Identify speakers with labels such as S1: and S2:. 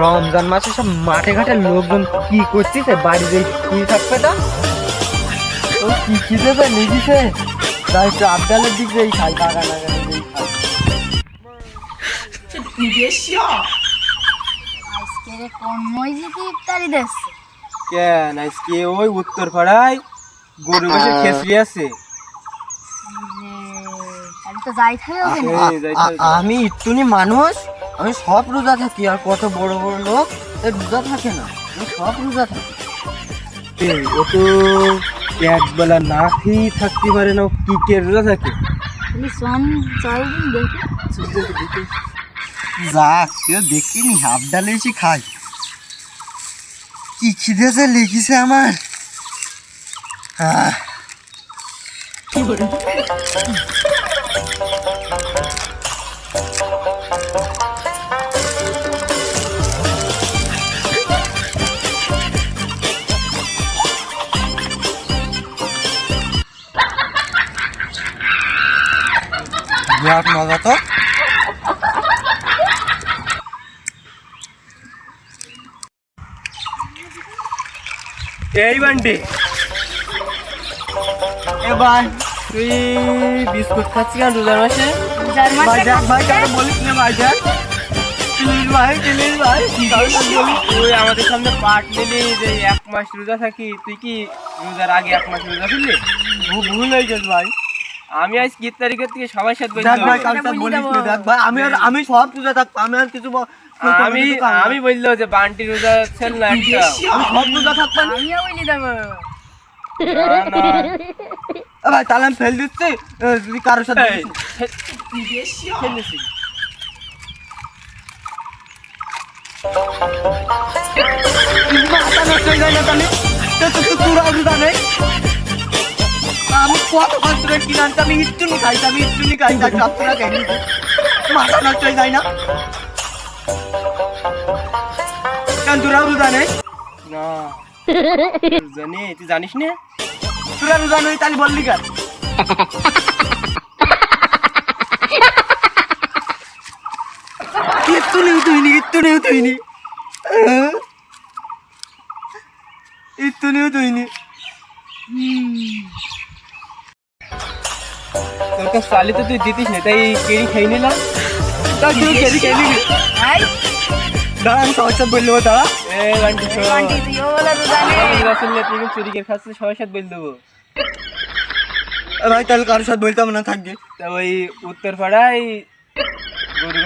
S1: রমজান মাসে সব মাঠে ঘাটে লোকজন কি করছিস বাড়িতে কি থাকবে তা ও কি খিদে লিখিছে তাই একটু আবডালের দিক দিয়ে খাই বাগান আগানে
S2: আজকে রে কোন মসজিদে ইফতারি দিচ্ছে?
S1: কেন আজকে ওই উত্তর পাড়ায় গরু বসে খেসরি আছে
S2: তাহলে তো যাই থাকবে
S1: আমি একটুনি মানুষ আমি সব রোজা থাকি আর কত বড় বড় লোক রোজা থাকে না আমি সব রোজা থাকি ও তো এক বেলা না খেয়ে থাকতে পারে না কি কে রোজা থাকে
S2: তুমি সোন চলদিন দেখি
S1: যাক কেউ দেখিনি হাফ ডালে এসে খাই কি খিদেছে লেগেছে আমার বিরাট মজা তো এই বান্টি এবার তুই বিস্কুট খাচ্ছি কেন রোজার মাসে ভাই কারো বলিস না ভাইজান প্লিজ ভাই তুই আমাদের সামনে পাট নিলি যে 1 মাস রোজা থাকি তুই কি রোজার আগে 1 মাস রোজা ছিলি ভুল হয়ে গেছে ভাই আমি আজ কি তারিখের থেকে সবার সাথে আমি সব রোজা থাকবো আমি আর কিছু আমি বললো যে বান্টি রোজা ছিল না একটা আমি সব রোজা থাকবো
S2: আমিও বলি দেবো
S1: ভাই তাহলে আমি ফেল দিচ্ছি তুই কারোর সাথে আমি কত কষ্ট কিনে আনছি আমি ইটুনি খাইছি সবটা খেয়ে মাথা নষ্ট হয়ে যায় না কেন তোরা রোজা নেই না জানি তুই জানিস না তোরা রোজা নেই তাহলে বললি কেন ইটুনি তোর কাছে চালি তো তুই দিতিস না তাই কেড়ি খেয়ে নিলাম দাঁড়া আমি সবার সাথে বললো দাঁড়া তুই চুরি করে খাচ্ছিস সবার সাথে বলে দেবো ভাই তাহলে কারোর সাথে বলতাম না থাকবে তা ওই উত্তর পাড়ায় গরু